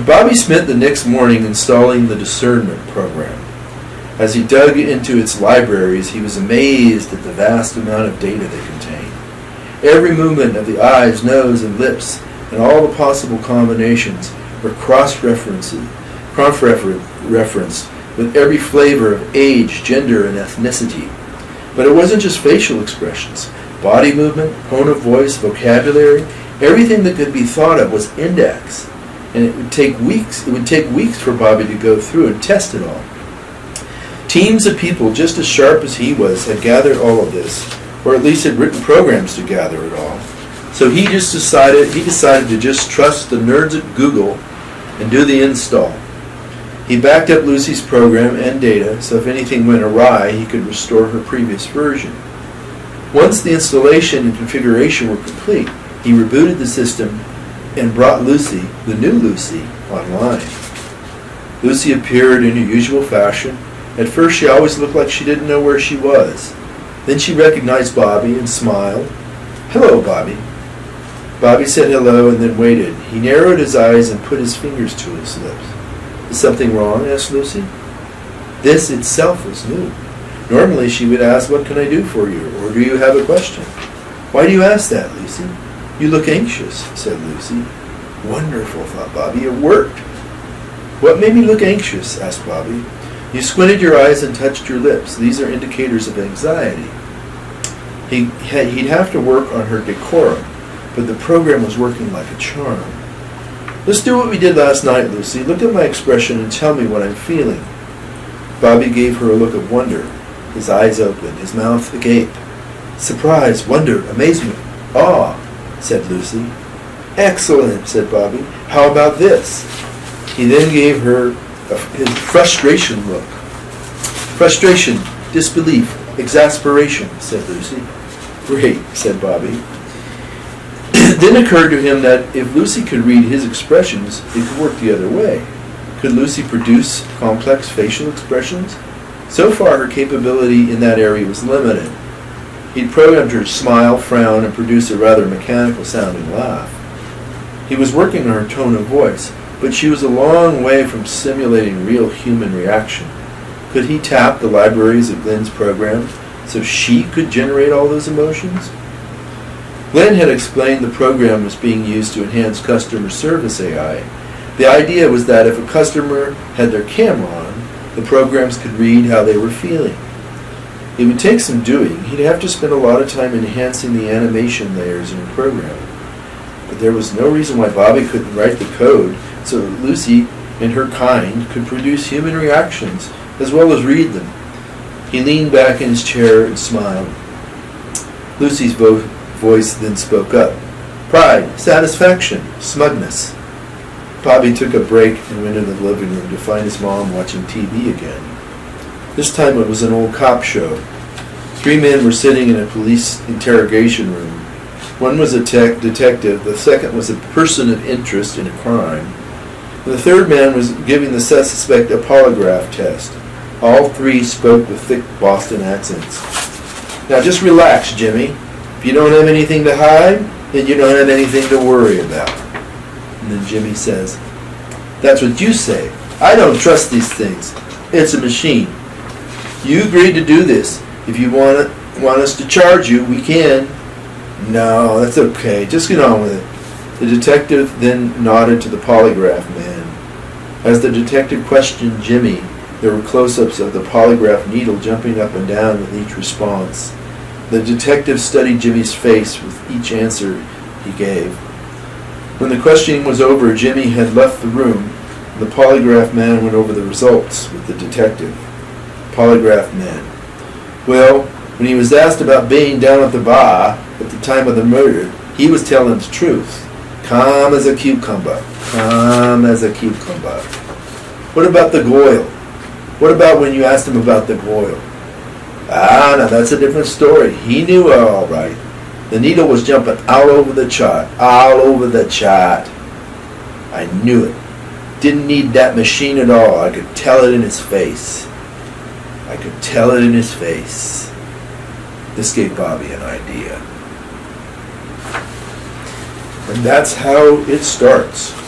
Bobby spent the next morning installing the discernment program. As he dug into its libraries, he was amazed at the vast amount of data they contained. Every movement of the eyes, nose, and lips, and all the possible combinations were cross-referenced with every flavor of age, gender, and ethnicity. But it wasn't just facial expressions. Body movement, tone of voice, vocabulary, everything that could be thought of was indexed. And it would take weeks for Bobby to go through and test it all. Teams of people just as sharp as he was had gathered all of this, or at least had written programs to gather it all. So he decided to just trust the nerds at Google and do the install. He backed up Lucy's program and data, so if anything went awry, he could restore her previous version. Once the installation and configuration were complete, he rebooted the system and brought Lucy, the new Lucy, online. Lucy appeared in her usual fashion. At first she always looked like she didn't know where she was. Then she recognized Bobby and smiled. "Hello, Bobby." Bobby said hello and then waited. He narrowed his eyes and put his fingers to his lips. "Is something wrong?" asked Lucy. This itself was new. Normally she would ask, "What can I do for you?" or "Do you have a question?" "Why do you ask that, Lucy?" "You look anxious," said Lucy. Wonderful, thought Bobby. It worked. "What made me look anxious?" asked Bobby. "You squinted your eyes and touched your lips. These are indicators of anxiety." He'd have to work on her decorum, but the program was working like a charm. "Let's do what we did last night, Lucy. Look at my expression and tell me what I'm feeling." Bobby gave her a look of wonder. His eyes opened, his mouth agape. "Surprise, wonder, amazement, awe," said Lucy. "Excellent," said Bobby. "How about this?" He then gave her his frustration look. "Frustration, disbelief, exasperation," said Lucy. "Great," said Bobby. It then occurred to him that if Lucy could read his expressions, it could work the other way. Could Lucy produce complex facial expressions? So far, her capability in that area was limited. He'd programmed her to smile, frown, and produce a rather mechanical-sounding laugh. He was working on her tone of voice, but she was a long way from simulating real human reaction. Could he tap the libraries of Glenn's program so she could generate all those emotions? Glenn had explained the program was being used to enhance customer service AI. The idea was that if a customer had their camera on, the programs could read how they were feeling. It would take some doing. He'd have to spend a lot of time enhancing the animation layers in the program. But there was no reason why Bobby couldn't write the code so that Lucy and her kind could produce human reactions as well as read them. He leaned back in his chair and smiled. Lucy's voice then spoke up. "Pride, satisfaction, smugness." Bobby took a break and went into the living room to find his mom watching TV again. This time it was an old cop show. 3 men were sitting in a police interrogation room. One was a detective, the second was a person of interest in a crime, and the third man was giving the suspect a polygraph test. All 3 spoke with thick Boston accents. "Now just relax, Jimmy. If you don't have anything to hide, then you don't have anything to worry about." And then Jimmy says, "That's what you say. I don't trust these things. It's a machine. You agreed to do this. If you want us to charge you, we can." "No, that's okay. Just get on with it." The detective then nodded to the polygraph man. As the detective questioned Jimmy, there were close-ups of the polygraph needle jumping up and down with each response. The detective studied Jimmy's face with each answer he gave. When the questioning was over, Jimmy had left the room. The polygraph man went over the results with the detective. Polygraph man: "Well, when he was asked about being down at the bar at the time of the murder, he was telling the truth. Calm as a cucumber. Calm as a cucumber." "What about the goil? What about when you asked him about the goil?" "Ah, now that's a different story. He knew her all right. The needle was jumping all over the chart. All over the chart. I knew it. Didn't need that machine at all. I could tell it in his face. I could tell it in his face." This gave Bobby an idea. And that's how it starts.